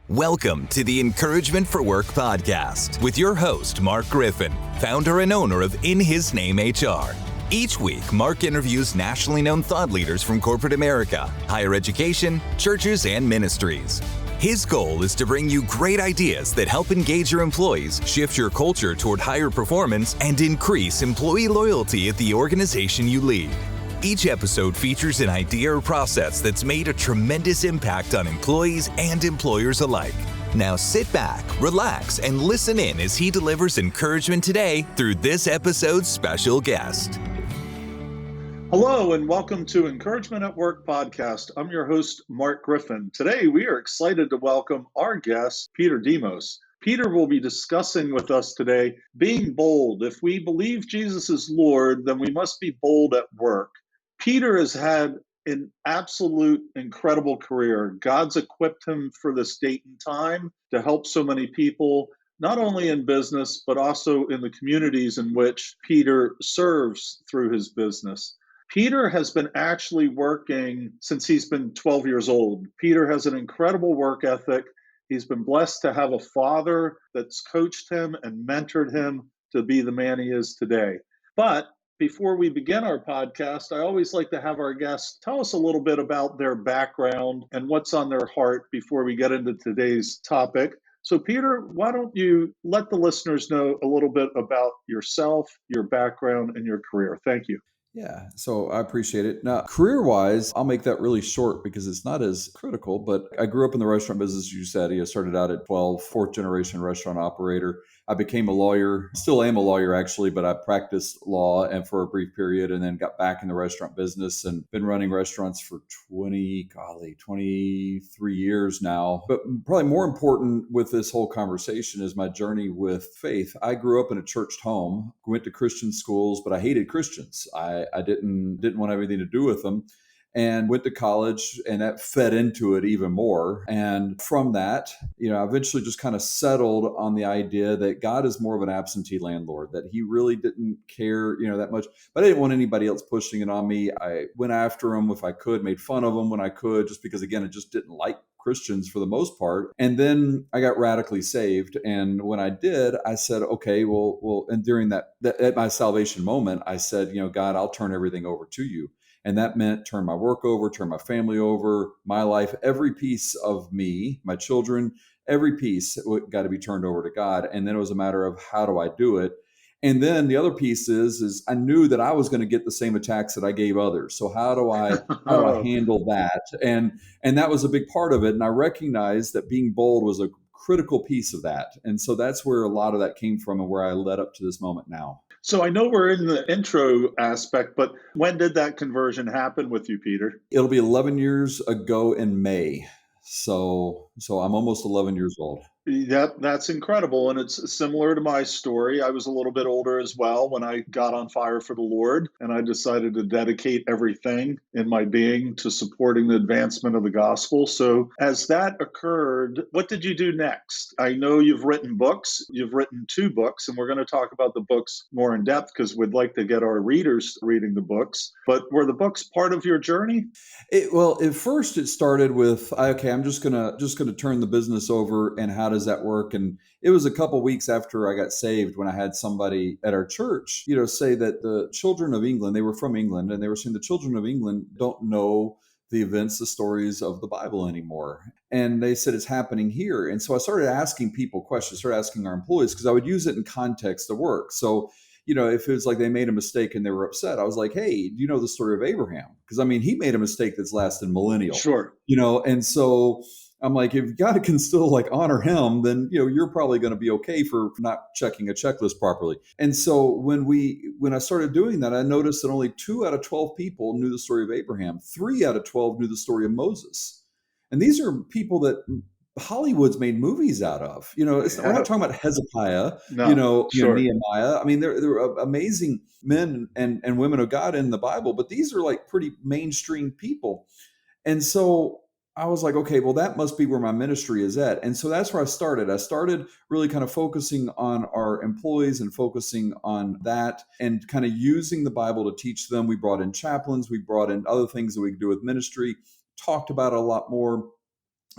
Welcome to the Encouragement for Work podcast with your host, Mark Griffin, founder and owner of In His Name HR. Each week, Mark interviews nationally known thought leaders from corporate America, higher education, churches, and ministries. His goal is to bring you great ideas that help engage your employees, shift your culture toward higher performance, and increase employee loyalty at the organization you lead. Each episode features an idea or process that's made a tremendous impact on employees and employers alike. Now sit back, relax, and listen in as he delivers encouragement today through this episode's special guest. Hello and welcome to Encouragement at Work podcast. I'm your host, Mark Griffin. Today we are excited to welcome our guest, Peter Demos. Peter will be discussing with us today being bold. If we believe Jesus is Lord, then we must be bold at work. Peter has had an absolute incredible career. God's equipped him for this date and time to help so many people, not only in business, but also in the communities in which Peter serves through his business. Peter has been actually working since he's been 12 years old. Peter has an incredible work ethic. He's been blessed to have a father that's coached him and mentored him to be the man he is today. But before we begin our podcast, I always like to have our guests tell us a little bit about their background and what's on their heart before we get into today's topic. So Peter, why don't you let the listeners know a little bit about yourself, your background, and your career? Thank you. Yeah, so I appreciate it. Now, career-wise, I'll make that really short because it's not as critical, but I grew up in the restaurant business, as you said. I started out at 12, fourth-generation restaurant operator. I became a lawyer, still am a lawyer actually, but I practiced law and for a brief period and then got back in the restaurant business and been running restaurants for 23 years now. But probably more important with this whole conversation is my journey with faith. I grew up in a church home, went to Christian schools, but I hated Christians. I didn't want anything to do with them. And went to college, and that fed into it even more. And from that, I eventually just kind of settled on the idea that God is more of an absentee landlord, that he really didn't care, that much. But I didn't want anybody else pushing it on me. I went after him if I could, made fun of him when I could, just because, again, I just didn't like Christians for the most part. And then I got radically saved. And when I did, I said, okay, well, and during that at my salvation moment, I said, God, I'll turn everything over to you. And that meant turn my work over, turn my family over, my life, every piece of me, my children, every piece got to be turned over to God. And then it was a matter of how do I do it? And then the other piece is I knew that I was going to get the same attacks that I gave others. So how do I handle that? And that was a big part of it. And I recognized that being bold was a critical piece of that. And so that's where a lot of that came from and where I led up to this moment now. So I know we're in the intro aspect, but when did that conversion happen with you, Peter? It'll be 11 years ago in May. So I'm almost 11 years old. That's incredible. And it's similar to my story. I was a little bit older as well when I got on fire for the Lord, and I decided to dedicate everything in my being to supporting the advancement of the gospel. So as that occurred, what did you do next? I know you've written books. You've written 2 books, and we're going to talk about the books more in depth because we'd like to get our readers reading the books. But were the books part of your journey? Well, at first it started with, okay, I'm just gonna turn the business over, and how does that work? And it was a couple weeks after I got saved when I had somebody at our church, say that the children of England, they were from England, and they were saying the children of England don't know the events, the stories of the Bible anymore. And they said it's happening here. And so I started asking people questions, started asking our employees, because I would use it in context of work. So if it was like they made a mistake and they were upset, I was like, hey, do you know the story of Abraham? Because, he made a mistake that's lasted millennial. Sure. And so I'm like, if God can still honor him, then, you're probably going to be okay for not checking a checklist properly. And so when I started doing that, I noticed that only 2 out of 12 people knew the story of Abraham. 3 out of 12 knew the story of Moses. And these are people that Hollywood's made movies out of. We're not talking about Hezekiah, Sure. Nehemiah. They're amazing men and women of God in the Bible, but these are pretty mainstream people. And so I was like, okay, well, that must be where my ministry is at. And so that's where I started. I started really kind of focusing on our employees and focusing on that and kind of using the Bible to teach them. We brought in chaplains. We brought in other things that we could do with ministry, talked about it a lot more.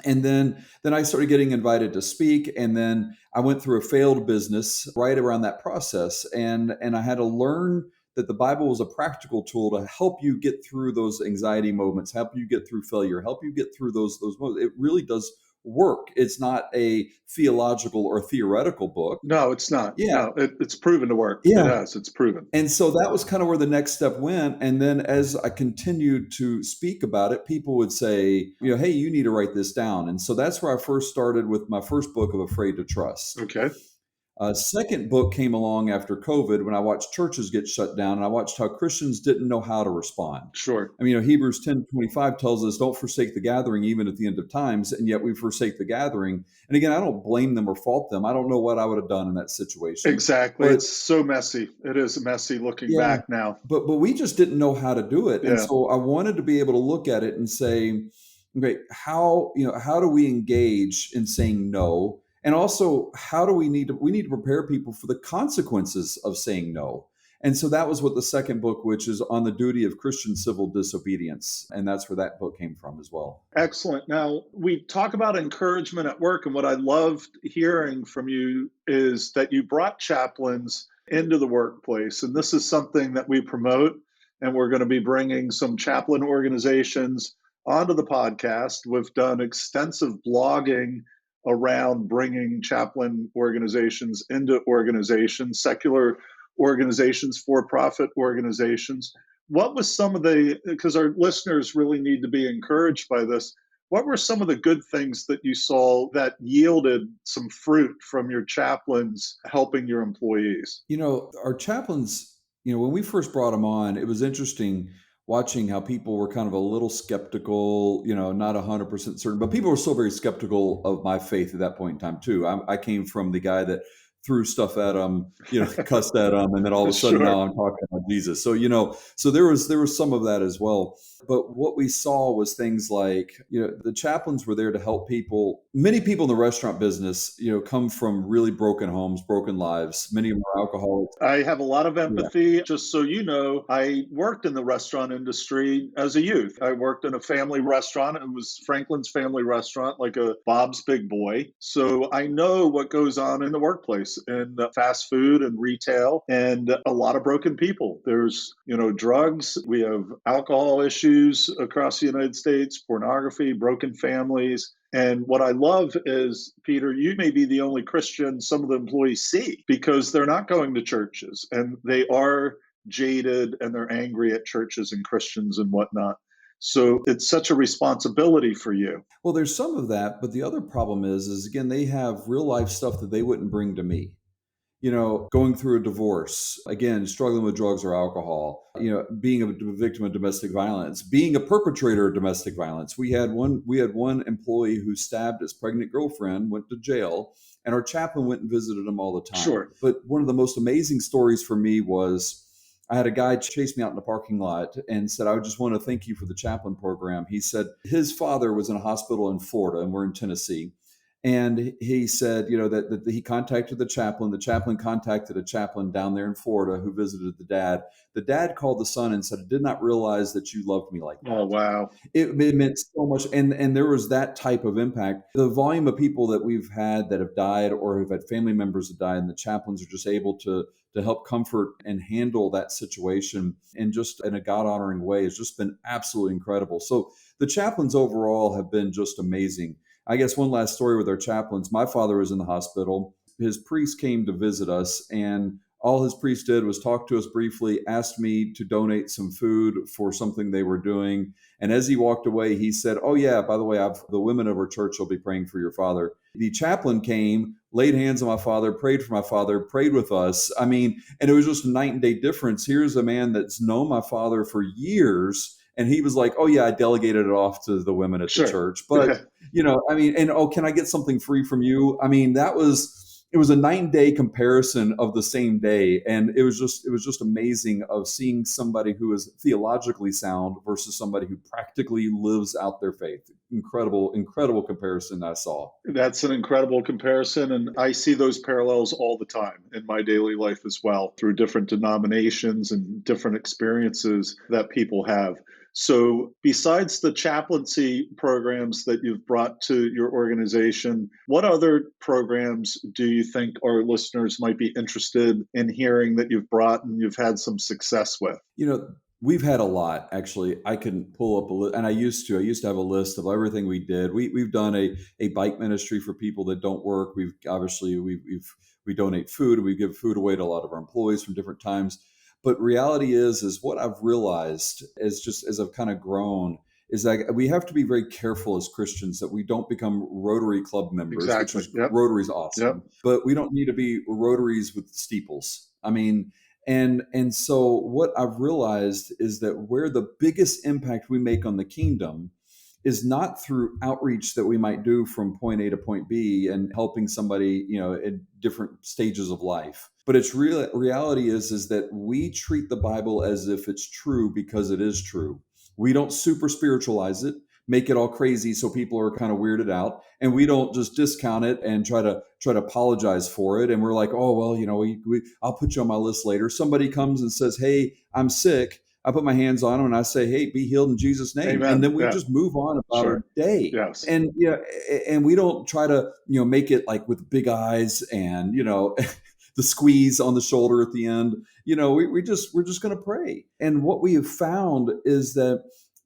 And then I started getting invited to speak, and then I went through a failed business right around that process, and I had to learn that the Bible was a practical tool to help you get through those anxiety moments, help you get through failure, help you get through those moments. It really does work. It's not a theological or theoretical book. No, it's not. Yeah, No, it's proven to work. It yeah. has. It's proven. And so that was kind of where the next step went. And then as I continued to speak about it, people would say, hey, you need to write this down. And so that's where I first started with my first book of Afraid to Trust. Okay. Second book came along after COVID when I watched churches get shut down, and I watched how Christians didn't know how to respond. Sure. I mean, Hebrews 10:25 tells us, don't forsake the gathering even at the end of times, and yet we forsake the gathering. And again, I don't blame them or fault them. I don't know what I would have done in that situation. Exactly. It's so messy. It is messy looking back now. But we just didn't know how to do it. Yeah. And so I wanted to be able to look at it and say, okay, how do we engage in saying no? And also, how do we need to prepare people for the consequences of saying no? And so that was what the second book, which is on the duty of Christian civil disobedience. And that's where that book came from as well. Excellent. Now, we talk about encouragement at work, and what I loved hearing from you is that you brought chaplains into the workplace. And this is something that we promote, and we're going to be bringing some chaplain organizations onto the podcast. We've done extensive blogging around bringing chaplain organizations into organizations, secular organizations, for-profit organizations. What was some of because our listeners really need to be encouraged by this, what were some of the good things that you saw that yielded some fruit from your chaplains helping your employees? Our chaplains, when we first brought them on, it was interesting watching how people were kind of a little skeptical, not 100% certain, but people were still very skeptical of my faith at that point in time too. I came from the guy that threw stuff at them, cussed at them, and then all of a sudden now I'm talking about Jesus. So, so there was some of that as well. But what we saw was things like, the chaplains were there to help people. Many people in the restaurant business, come from really broken homes, broken lives. Many of them are alcoholics. I have a lot of empathy. Yeah. Just so you know, I worked in the restaurant industry as a youth. I worked in a family restaurant. It was Franklin's family restaurant, like a Bob's Big Boy. So I know what goes on in the workplace, in fast food and retail, and a lot of broken people. There's, drugs. We have alcohol issues across the United States, pornography, broken families. And what I love is, Peter, you may be the only Christian some of the employees see, because they're not going to churches and they are jaded and they're angry at churches and Christians and whatnot. So it's such a responsibility for you. Well, there's some of that, but the other problem is again, they have real life stuff that they wouldn't bring to me. Going through a divorce, again, struggling with drugs or alcohol, being a victim of domestic violence, being a perpetrator of domestic violence. We had one employee who stabbed his pregnant girlfriend, went to jail, and our chaplain went and visited him all the time. Sure. But one of the most amazing stories for me was I had a guy chase me out in the parking lot and said, I just want to thank you for the chaplain program. He said his father was in a hospital in Florida, and we're in Tennessee. And he said, that he contacted the chaplain. The chaplain contacted a chaplain down there in Florida who visited the dad. The dad called the son and said, I did not realize that you loved me like that. Oh, wow. It meant so much. And there was that type of impact. The volume of people that we've had that have died or have had family members that died, and the chaplains are just able to help comfort and handle that situation and just in a God-honoring way has just been absolutely incredible. So the chaplains overall have been just amazing. I guess one last story with our chaplains. My father was in the hospital. His priest came to visit us, and all his priest did was talk to us briefly, asked me to donate some food for something they were doing. And as he walked away, he said, oh yeah, by the way, the women of our church will be praying for your father. The chaplain came, laid hands on my father, prayed for my father, prayed with us. I mean, and it was just a night and day difference. Here's a man that's known my father for years, and he was like, oh yeah, I delegated it off to the women at the church. But, can I get something free from you? I mean, it was a night and day comparison of the same day. And it was just amazing of seeing somebody who is theologically sound versus somebody who practically lives out their faith. Incredible comparison I saw. That's an incredible comparison. And I see those parallels all the time in my daily life as well, through different denominations and different experiences that people have. So, besides the chaplaincy programs that you've brought to your organization, what other programs do you think our listeners might be interested in hearing that you've brought and you've had some success with? We've had a lot, actually. I can pull up a list, and I used to have a list of everything we did. We've done a bike ministry for people that don't work. We donate food, and we give food away to a lot of our employees from different times. But reality is what I've realized as I've kind of grown is that we have to be very careful as Christians that we don't become Rotary Club members, Exactly. which is Yep. Rotary's awesome, Yep. but we don't need to be Rotaries with steeples. I mean, and so what I've realized is that where the biggest impact we make on the kingdom is not through outreach that we might do from point A to point B and helping somebody, at different stages of life. But reality is that we treat the Bible as if it's true because it is true. We don't super spiritualize it, make it all crazy so people are kind of weirded out, and we don't just discount it and try to apologize for it. And we're like, oh well, I'll put you on my list later. Somebody comes and says, hey, I'm sick. I put my hands on them and I say, hey, be healed in Jesus' name. Amen. And then we Yeah. just move on about Sure. our day. Yes. And and we don't try to, make it like with big eyes and, the squeeze on the shoulder at the end. We're just going to pray. And what we have found is that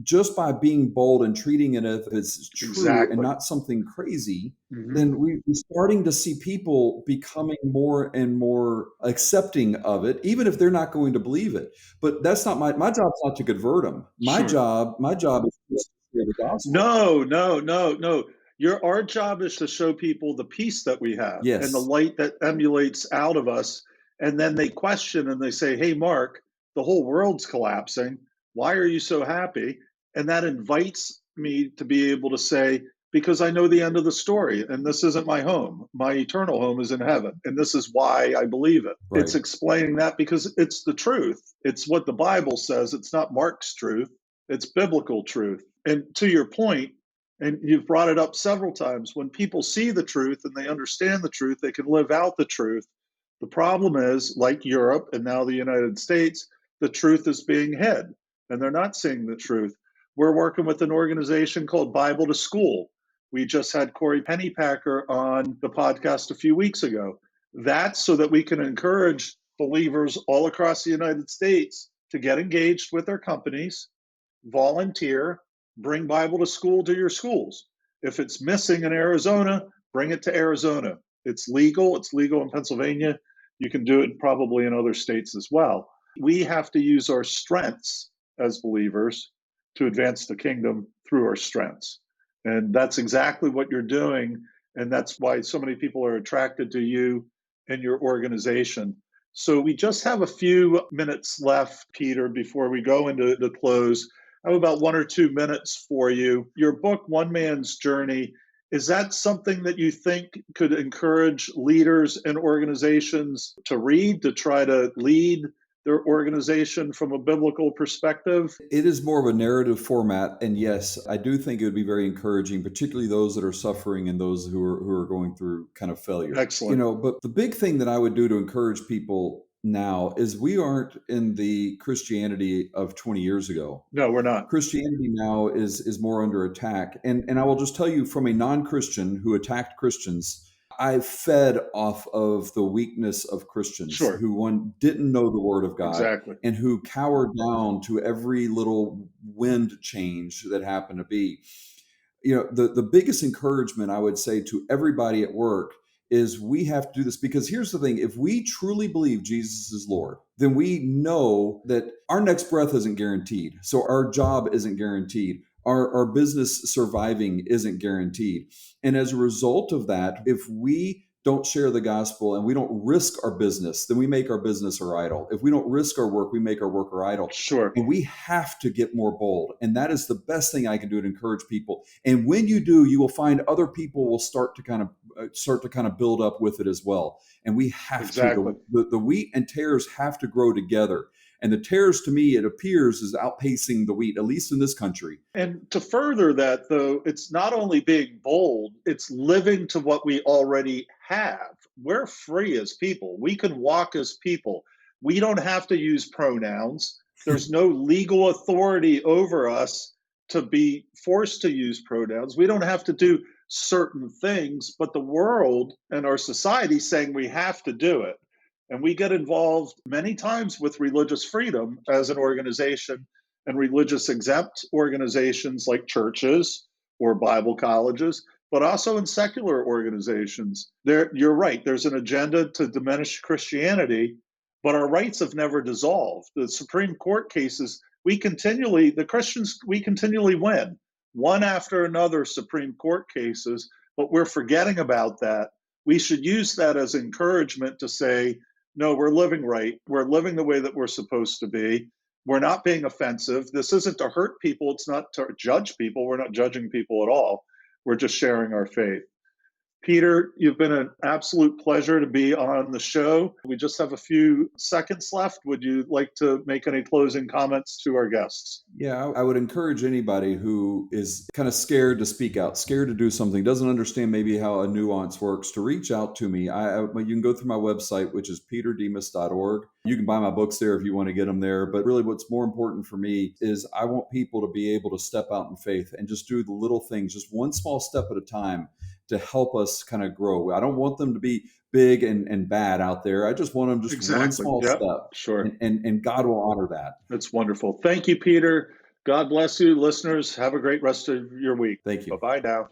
just by being bold and treating it as if it's true Exactly. and not something crazy, Mhm. then we're starting to see people becoming more and more accepting of it, even if they're not going to believe it. But that's not my job's not to convert them. My Sure. job is just to share the gospel. No. Our job is to show people the peace that we have Yes. and the light that emulates out of us. And then they question and they say, hey, Mark, the whole world's collapsing. Why are you so happy? And that invites me to be able to say, because I know the end of the story, and this isn't my home. My eternal home is in heaven, and this is why I believe it. Right. It's explaining that because it's the truth. It's what the Bible says. It's not Mark's truth. It's biblical truth. And to your point, and you've brought it up several times, when people see the truth and they understand the truth, they can live out the truth. The problem is, like Europe and now the United States, the truth is being hid, and they're not seeing the truth. We're working with an organization called Bible to School. We just had Corey Pennypacker on the podcast a few weeks ago. That's so that we can encourage believers all across the United States to get engaged with their companies, volunteer, bring Bible to school to your schools. If it's missing in Arizona, bring it to Arizona. It's legal. It's legal in Pennsylvania. You can do it probably in other states as well. We have to use our strengths as believers to advance the kingdom through our strengths. And that's exactly what you're doing. And that's why so many people are attracted to you and your organization. So we just have a few minutes left, Peter, before we go into the close. I have about 1 or 2 minutes for you. Your book, One Man's Journey, is that something that you think could encourage leaders and organizations to read, to try to lead their organization from a biblical perspective? It is more of a narrative format, and yes, I do think it would be very encouraging, particularly those that are suffering and those who are going through kind of failure. Excellent. But the big thing that I would do to encourage people now is we aren't in the Christianity of 20 years ago. No, we're not. Christianity now is more under attack, and I will just tell you from a non-Christian who attacked Christians, I fed off of the weakness of Christians Sure. who didn't know the word of God. Exactly. And who cowered down to every little wind change that happened to be. The biggest encouragement I would say to everybody at work is we have to do this, because here's the thing: if we truly believe Jesus is Lord, then we know that our next breath isn't guaranteed. So our job isn't guaranteed. Our business surviving isn't guaranteed. And as a result of that, if we don't share the gospel and we don't risk our business, then we make our business our idol. If we don't risk our work, we make our work our idol. Sure. And we have to get more bold. And that is the best thing I can do to encourage people. And when you do, you will find other people will start to kind of build up with it as well. And we have Exactly. to. The wheat and tares have to grow together. And the tares, to me, it appears, is outpacing the wheat, at least in this country. And to further that, though, it's not only being bold, it's living to what we already have. We're free as people. We can walk as people. We don't have to use pronouns. There's no legal authority over us to be forced to use pronouns. We don't have to do certain things, but the world and our society saying we have to do it. And we get involved many times with religious freedom as an organization and religious exempt organizations like churches or Bible colleges, but also in secular organizations. You're right, there's an agenda to diminish Christianity, but our rights have never dissolved. The Supreme Court cases, we continually win, one after another Supreme Court cases, but we're forgetting about that. We should use that as encouragement to say, no, we're living right. We're living the way that we're supposed to be. We're not being offensive. This isn't to hurt people. It's not to judge people. We're not judging people at all. We're just sharing our faith. Peter, you've been an absolute pleasure to be on the show. We just have a few seconds left. Would you like to make any closing comments to our guests? Yeah, I would encourage anybody who is kind of scared to speak out, scared to do something, doesn't understand maybe how a nuance works, to reach out to me. You can go through my website, which is peterdemas.org. You can buy my books there if you want to get them there. But really what's more important for me is I want people to be able to step out in faith and just do the little things, just one small step at a time, to help us kind of grow. I don't want them to be big and bad out there. I just want them just one small step. Sure. And God will honor that. That's wonderful. Thank you, Peter. God bless you, listeners. Have a great rest of your week. Thank you. Bye-bye now.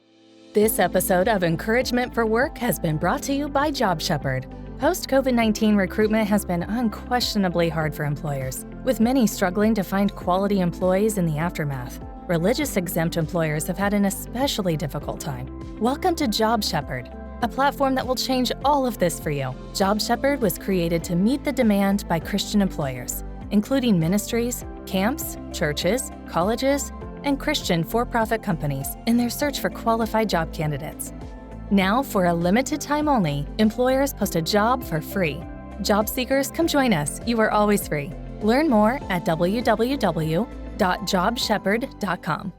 This episode of Encouragement for Work has been brought to you by Job Shepherd. Post-COVID-19 recruitment has been unquestionably hard for employers, with many struggling to find quality employees in the aftermath. Religious exempt employers have had an especially difficult time. Welcome to Job Shepherd, a platform that will change all of this for you. Job Shepherd was created to meet the demand by Christian employers, including ministries, camps, churches, colleges, and Christian for-profit companies in their search for qualified job candidates. Now, for a limited time only, employers post a job for free. Job seekers, come join us. You are always free. Learn more at www.jobshepherd.com.